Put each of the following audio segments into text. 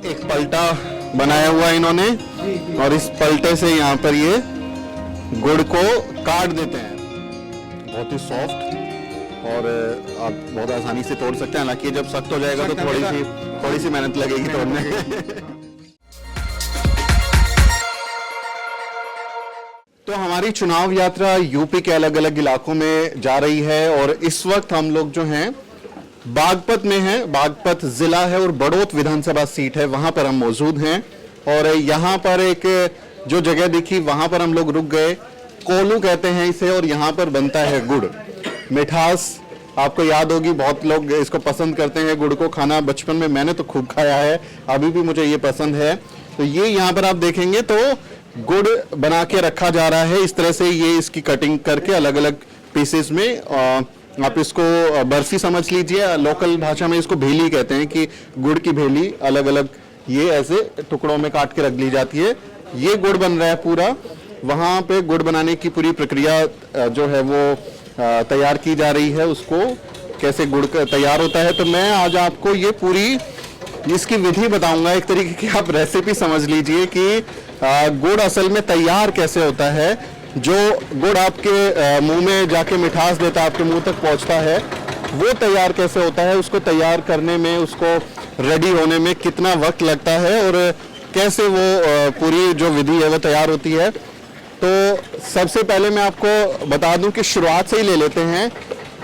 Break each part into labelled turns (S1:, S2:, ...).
S1: एक पलटा बनाया हुआ है इन्होंने और इस पलटे से यहाँ पर ये गुड़ को काट देते हैं। बहुत ही सॉफ्ट और आप बहुत आसानी से तोड़ सकते हैं। हालांकि जब सख्त हो जाएगा तो थोड़ी सी मेहनत लगेगी तोड़ने में। तो हमारी चुनाव यात्रा यूपी के अलग अलग इलाकों में जा रही है और इस वक्त हम लोग जो हैं बागपत में हैं। बागपत जिला है और बड़ौत विधानसभा सीट है, वहां पर हम मौजूद हैं। और यहाँ पर एक जो जगह दिखी वहां पर हम लोग रुक गए। कोलू कहते हैं इसे और यहाँ पर बनता है गुड़। मिठास आपको याद होगी, बहुत लोग इसको पसंद करते हैं गुड़ को खाना। बचपन में मैंने तो खूब खाया है, अभी भी मुझे ये पसंद है। तो ये यहाँ पर आप देखेंगे तो गुड़ बना के रखा जा रहा है। इस तरह से ये इसकी कटिंग करके अलग अलग पीसेस में आप इसको बर्फी समझ लीजिए, लोकल भाषा में इसको भेली कहते हैं कि गुड़ की भेली अलग अलग ये ऐसे टुकड़ों में काट के रख ली जाती है। ये गुड़ बन रहा है पूरा। वहाँ पे गुड़ बनाने की पूरी प्रक्रिया जो है वो तैयार की जा रही है, उसको कैसे गुड़ तैयार होता है। तो मैं आज आपको ये पूरी इसकी विधि बताऊंगा। एक तरीके की आप रेसिपी समझ लीजिए कि गुड़ असल में तैयार कैसे होता है। जो गुड़ आपके मुंह में जाके मिठास देता है, आपके मुंह तक पहुंचता है, वो तैयार कैसे होता है। उसको तैयार करने में, उसको रेडी होने में कितना वक्त लगता है और कैसे वो पूरी जो विधि है वो तैयार होती है। तो सबसे पहले मैं आपको बता दूं कि शुरुआत से ही ले लेते हैं।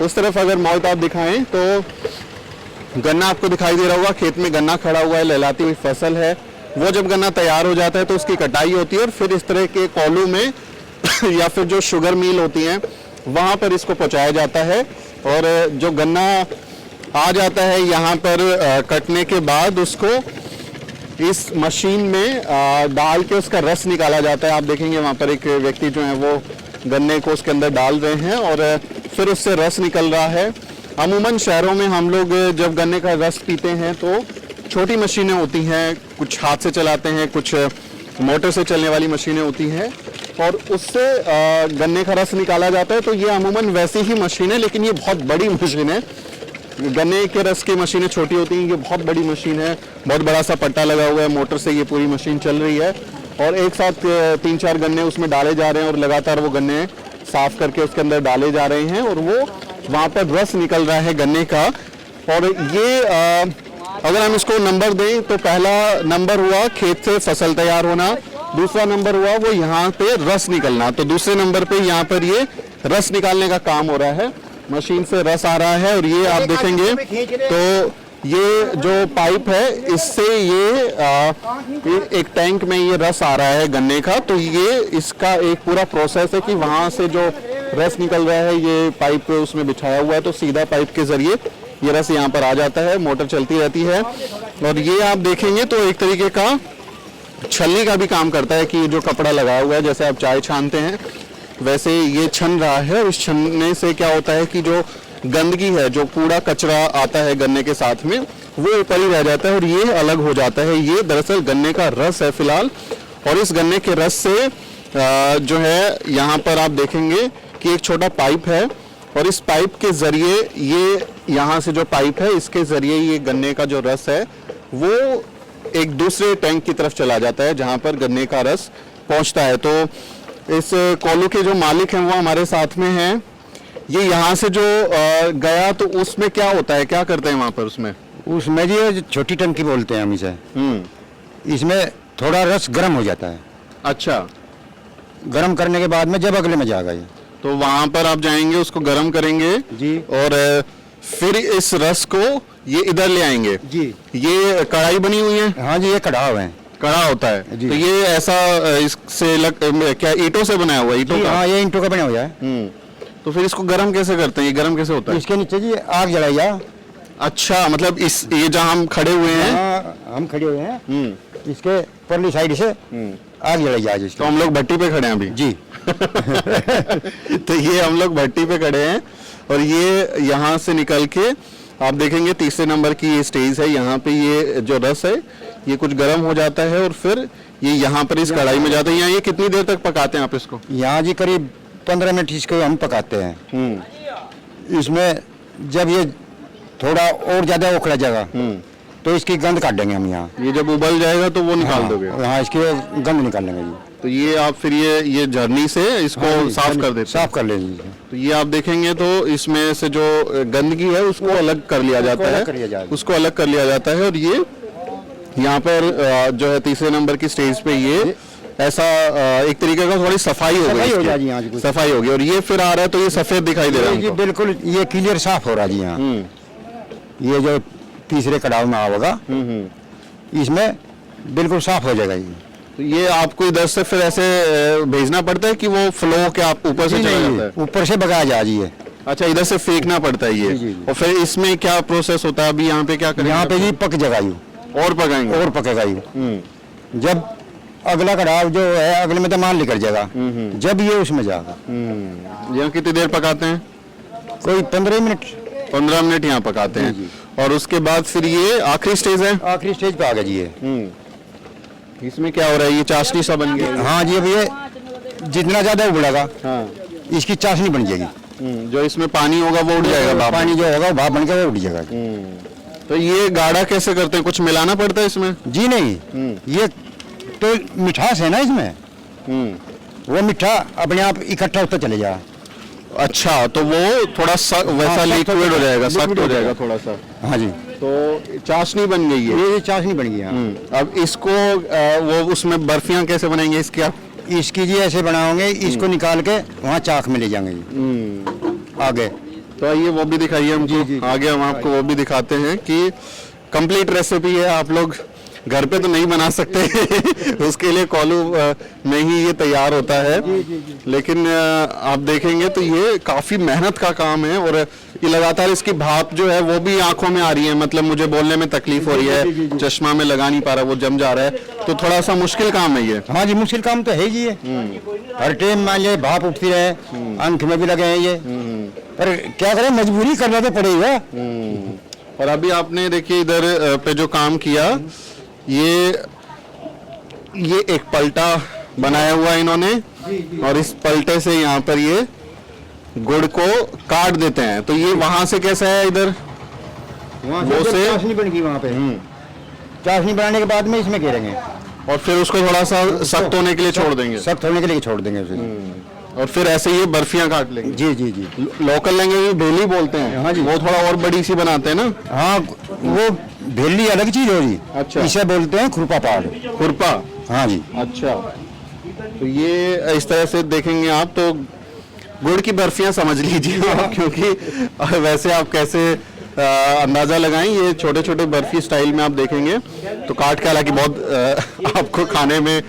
S1: उस तरफ अगर मौत आप दिखाएं तो गन्ना आपको दिखाई दे रहा होगा। खेत में गन्ना खड़ा हुआ है, लहलाती हुई फसल है। वो जब गन्ना तैयार हो जाता है तो उसकी कटाई होती है और फिर इस तरह के कोलू में या फिर जो शुगर मिल होती हैं वहाँ पर इसको पहुँचाया जाता है। और जो गन्ना आ जाता है यहाँ पर कटने के बाद उसको इस मशीन में डाल के उसका रस निकाला जाता है। आप देखेंगे वहाँ पर एक व्यक्ति जो है वो गन्ने को उसके अंदर डाल रहे हैं और फिर उससे रस निकल रहा है। अमूमन शहरों में हम लोग जब गन्ने का रस पीते हैं तो छोटी मशीनें होती हैं, कुछ हाथ से चलाते हैं, कुछ मोटर से चलने वाली मशीनें होती हैं और उससे गन्ने का रस निकाला जाता है। तो ये अमूमन वैसी ही मशीन है, लेकिन ये बहुत बड़ी मशीन है। गन्ने के रस की मशीनें छोटी होती हैं, ये बहुत बड़ी मशीन है। बहुत बड़ा सा पट्टा लगा हुआ है, मोटर से ये पूरी मशीन चल रही है और एक साथ 3-4 गन्ने उसमें डाले जा रहे हैं और लगातार वो गन्ने साफ करके उसके अंदर डाले जा रहे हैं और वो वहाँ पर रस निकल रहा है गन्ने का। और ये अगर हम इसको नंबर दें तो पहला नंबर हुआ खेत से फसल तैयार होना, दूसरा नंबर हुआ वो यहाँ पे रस निकलना। तो दूसरे नंबर पे यहाँ पर ये रस निकालने का काम हो रहा है, मशीन से रस आ रहा है। और ये आप देखेंगे तो ये जो पाइप है इससे ये एक टैंक में ये रस आ रहा है गन्ने का। तो ये इसका एक पूरा प्रोसेस है कि वहाँ से जो रस निकल रहा है ये पाइप उसमें बिछाया हुआ है, तो सीधा पाइप के जरिए ये रस यहाँ पर आ जाता है। मोटर चलती रहती है और ये आप देखेंगे तो एक तरीके का छलने का भी काम करता है कि जो कपड़ा लगा हुआ है, जैसे आप चाय छानते हैं वैसे ये छन रहा है। और इस छनने से क्या होता है कि जो गंदगी है, जो कूड़ा कचरा आता है गन्ने के साथ में, वो ऊपर ही रह जाता है और ये अलग हो जाता है। ये दरअसल गन्ने का रस है फिलहाल। और इस गन्ने के रस से जो है यहाँ पर आप देखेंगे कि एक छोटा पाइप है और इस पाइप के जरिए ये यहाँ से जो पाइप है इसके जरिए ये गन्ने का जो रस है वो एक दूसरे टैंक की तरफ चला जाता है जहाँ पर गन्ने का रस पहुँचता है। तो इस कोलू के जो मालिक हैं वो हमारे साथ में हैं। ये यहाँ से जो गया तो उसमें क्या होता है, क्या करते हैं वहाँ पर उसमें
S2: जी छोटी टंकी बोलते हैं हम इसे। इसमें थोड़ा रस गर्म हो जाता है।
S1: अच्छा,
S2: गर्म करने के बाद में जब अगले में जाएगा ये,
S1: तो वहां पर आप जाएंगे, उसको गर्म करेंगे
S2: जी और
S1: फिर इस रस को ये इधर ले आएंगे
S2: जी।
S1: ये कढ़ाई बनी हुई है?
S2: हाँ जी, ये कढ़ाव है।
S1: कड़ा होता है जी। तो ये ऐसा इससे क्या ईंटों से बनाया हुआ? ईंटों का?
S2: हाँ, ये ईंटों का बना हुआ है।
S1: तो फिर इसको गर्म कैसे करते हैं? ये गर्म कैसे होता है?
S2: इसके नीचे जी आग जलाई जा।
S1: अच्छा, मतलब इस ये जहाँ हम खड़े हुए हैं,
S2: हम खड़े हुए हैं, इसके परली साइड से आग जलाई जा।
S1: तो हम लोग भट्टी पे खड़े हैं अभी
S2: जी।
S1: तो ये हम लोग भट्टी पे खड़े हैं और ये यहाँ से निकल के आप देखेंगे तीसरे नंबर की ये स्टेज है। यहाँ पे ये जो रस है ये कुछ गर्म हो जाता है और फिर ये यहाँ पर इस कढ़ाई में जाता है। यहाँ ये कितनी देर तक पकाते हैं आप इसको?
S2: यहाँ जी करीब 15 मिनट इसको हम पकाते हैं। इसमें जब ये थोड़ा और ज्यादा उखड़ा जाएगा तो इसकी गंद काट देंगे हम यहाँ।
S1: ये जब उबल जाएगा तो वो निकाल दोगे?
S2: हाँ, इसकी गंद निकाल लेंगे जी।
S1: तो ये आप फिर ये झरनी से इसको साफ कर देते हैं?
S2: साफ कर लेंगे।
S1: तो ये आप देखेंगे तो इसमें से जो गंदगी है उसको अलग कर लिया जाता है, उसको अलग कर लिया जाता है। और ये यहाँ पर जो है तीसरे नंबर की स्टेज पे ये ऐसा एक तरीके का थोड़ी सफाई हो गई, सफाई होगी। और ये फिर आ रहा है तो ये सफेद दिखाई दे रहा है
S2: जी, बिल्कुल ये क्लियर साफ हो रहा जी यहाँ। ये जो तीसरे कड़ाव में होगा इसमें बिल्कुल साफ हो जाएगा जी।
S1: तो ये आपको इधर से फिर ऐसे भेजना पड़ता है कि वो फ्लो के आप ऊपर से चला जाता है?
S2: ऊपर से बगाया जा जी।
S1: अच्छा, इधर से फेंकना पड़ता है ये।
S2: जी।
S1: और फिर इसमें क्या प्रोसेस होता है? अभी यहाँ पे क्या करेंगे?
S2: यहाँ पे जी पक जाएगा यू,
S1: और पकाएंगे?
S2: और पकेगा यू। जब अगला कड़ाव जो है अगले में तो माल निकल जाएगा, जब ये उसमें जाएगा।
S1: यहाँ कितनी देर पकाते हैं?
S2: कोई 15 मिनट।
S1: 15 मिनट यहाँ पकाते हैं।
S2: जी।
S1: और उसके बाद फिर ये आखिरी स्टेज है?
S2: आखिरी स्टेज पे आ गया जी ये।
S1: इसमें क्या हो रहा है? ये चाशनी सा बन गया?
S2: हाँ जी, अब ये जितना ज्यादा उबलेगा
S1: हाँ,
S2: इसकी चाशनी बन जाएगी।
S1: जो इसमें पानी होगा वो उड़ जाएगा, भाप
S2: पानी जो होगा भाप बन के वो उड़ जाएगा।
S1: तो ये गाढ़ा कैसे करते हैं? कुछ मिलाना पड़ता है इसमें?
S2: जी नहीं, ये तो मिठास है ना इसमें, वो मीठा अपने आप इकट्ठा होता चले जाएगा।
S1: अच्छा, तो वो थोड़ा वैसा लिक्विड हो जाएगा, सख्त हो जाएगा थोड़ा सा।
S2: हाँ जी,
S1: तो चाशनी बन गई है?
S2: ये चाशनी बन गई है।
S1: अब इसको वो उसमें बर्फियां कैसे बनाएंगे इसकी आप?
S2: इसकी जी ऐसे बनाओगे, इसको निकाल के वहाँ चाक में ले जाएंगे जी। आगे
S1: तो आइए वो भी दिखाइए हम जी। आगे हम आपको वो भी दिखाते हैं कि कंप्लीट रेसिपी है, आप लोग घर पे तो नहीं बना सकते उसके लिए कोलू में ही ये तैयार होता है। लेकिन आप देखेंगे तो ये काफी मेहनत का काम है। और ये लगातार इसकी भाप जो है वो भी आंखों में आ रही है, मतलब मुझे बोलने में तकलीफ हो रही है, चश्मा में लगा नहीं पा रहा, वो जम जा रहा है। तो थोड़ा सा मुश्किल काम है ये।
S2: हाँ जी, मुश्किल काम तो है जी। ये हर टाइम मान लीजिए भाप उठती रहे, आंख में भी लगे हैं ये, पर क्या करें, मजबूरी करना तो पड़ेगा।
S1: और अभी आपने देखिए इधर पे जो काम किया, ये एक पलटा बनाया हुआ है इन्होंने, और इस पलटे से यहाँ पर ये गुड़ को काट देते हैं। तो ये वहां से कैसा है? इधर
S2: वो से चाशनी बन गई वहाँ पे। चाशनी बनाने के बाद में इसमें घेरेंगे
S1: और फिर उसको थोड़ा सा सख्त होने के लिए छोड़ देंगे।
S2: सख्त होने के लिए छोड़ देंगे उसे।
S1: और फिर ऐसे ये बर्फियां काट लेंगे।
S2: जी जी जी।
S1: लोकल लैंग्वेज में भेली बोलते हैं।
S2: हाँ जी।
S1: वो थोड़ा और बड़ी सी बनाते हैं ना?
S2: हाँ, वो भेली अलग चीज हो जी।
S1: अच्छा।
S2: इसे बोलते हैं खुरपा पाड़।
S1: खुरपा?
S2: हाँ जी।
S1: अच्छा, तो ये इस तरह से देखेंगे आप तो गुड़ की बर्फियां समझ लीजिए आप, क्योंकि वैसे आप कैसे अंदाजा लगाएं, ये छोटे छोटे बर्फी स्टाइल में आप देखेंगे तो काट के, हालांकि बहुत आपको खाने में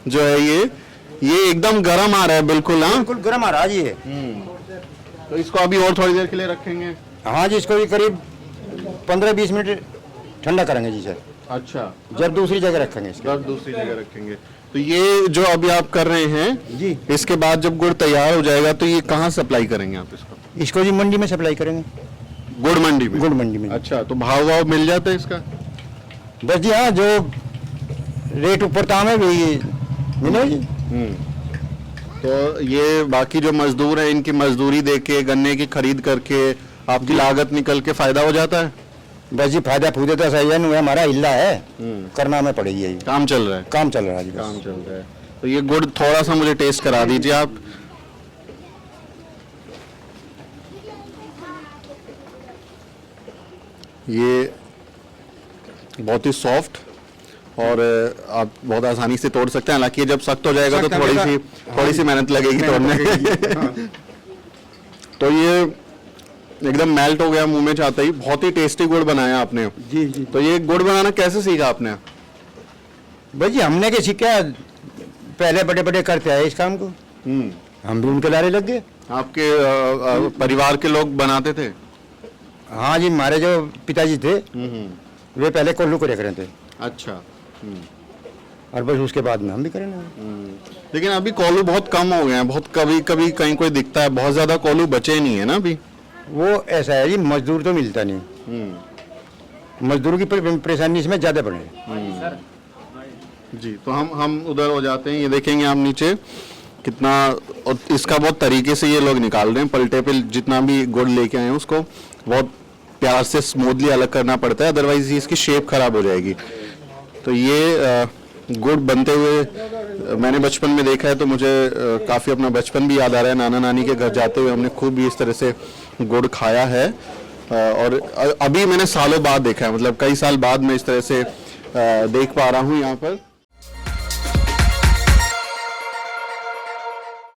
S1: जो है ये एकदम गर्म आ रहा है बिल्कुल। हाँ,
S2: बिल्कुल गर्म आ रहा है जी ये।
S1: तो इसको अभी और थोड़ी देर के लिए रखेंगे?
S2: हाँ जी, इसको भी करीब 15-20 मिनट ठंडा करेंगे जी सर।
S1: अच्छा,
S2: जब दूसरी जगह रखेंगे इसके।
S1: जब दूसरी जगह रखेंगे। तो ये जो अभी आप कर रहे हैं
S2: जी,
S1: इसके बाद जब गुड़ तैयार हो जाएगा तो ये कहाँ सप्लाई करेंगे आप इसको?
S2: इसको जी मंडी में सप्लाई करेंगे।
S1: गुड़ मंडी में?
S2: गुड़ मंडी में।
S1: अच्छा, तो भाव मिल जाता है इसका?
S2: बस जी हाँ, जो रेट ऊपर दाम है वही मिलेगा जी।
S1: तो ये बाकी जो मजदूर है इनकी मजदूरी देके, गन्ने की खरीद करके आपकी लागत निकल के फायदा हो जाता है?
S2: बस जी फायदा फूदे तो सही है, नहीं हमारा हिल्ला है, करना में पड़ेगी यही।
S1: काम चल रहा है?
S2: काम चल रहा है जी,
S1: काम चल रहा है। तो ये गुड़ थोड़ा सा मुझे टेस्ट करा दीजिए आप। ये बहुत ही सॉफ्ट और आप बहुत आसानी से तोड़ सकते हैं, हालांकि जब सख्त हो जाएगा तो थोड़ी सी मेहनत लगेगी तोड़ने। तो ये एकदम मेल्ट हो गया मुंह में चाहते ही। बहुत ही टेस्टी गुड़ बनाया आपने
S2: जी जी।
S1: तो ये गुड़ बनाना कैसे सीखा आपने?
S2: बस जी हमने क्या सीखा, पहले बड़े बड़े करते आए इस काम को, हम भी उनके लारे लग गए।
S1: आपके परिवार के लोग बनाते थे?
S2: हाँ जी, हमारे जो पिताजी थे वे पहले कोल्लू को रख रहे थे।
S1: अच्छा।
S2: और बस उसके बाद में हम भी करें।
S1: लेकिन अभी कोल्लू बहुत कम हो गए हैं, बहुत कभी कभी कहीं कोई दिखता है, बहुत ज्यादा कोल्लू बचे नहीं है ना अभी।
S2: वो ऐसा है जी, मजदूर तो मिलता नहीं, मजदूर की परेशानी इसमें ज्यादा बढ़ रही
S1: जी। तो हम उधर हो जाते हैं। ये देखेंगे आप नीचे कितना, और इसका बहुत तरीके से ये लोग निकाल रहे हैं। पलटे पे जितना भी गुड़ लेके आए हैं उसको बहुत प्यार से स्मूथली अलग करना पड़ता है, अदरवाइज इसकी शेप खराब हो जाएगी। तो ये गुड़ बनते हुए मैंने बचपन में देखा है, तो मुझे काफ़ी अपना बचपन भी याद आ रहा है। नाना नानी के घर जाते हुए हमने खूब भी इस तरह से गुड़ खाया है, और अभी मैंने सालों बाद देखा है, मतलब कई साल बाद मैं इस तरह से देख पा रहा हूँ यहाँ पर।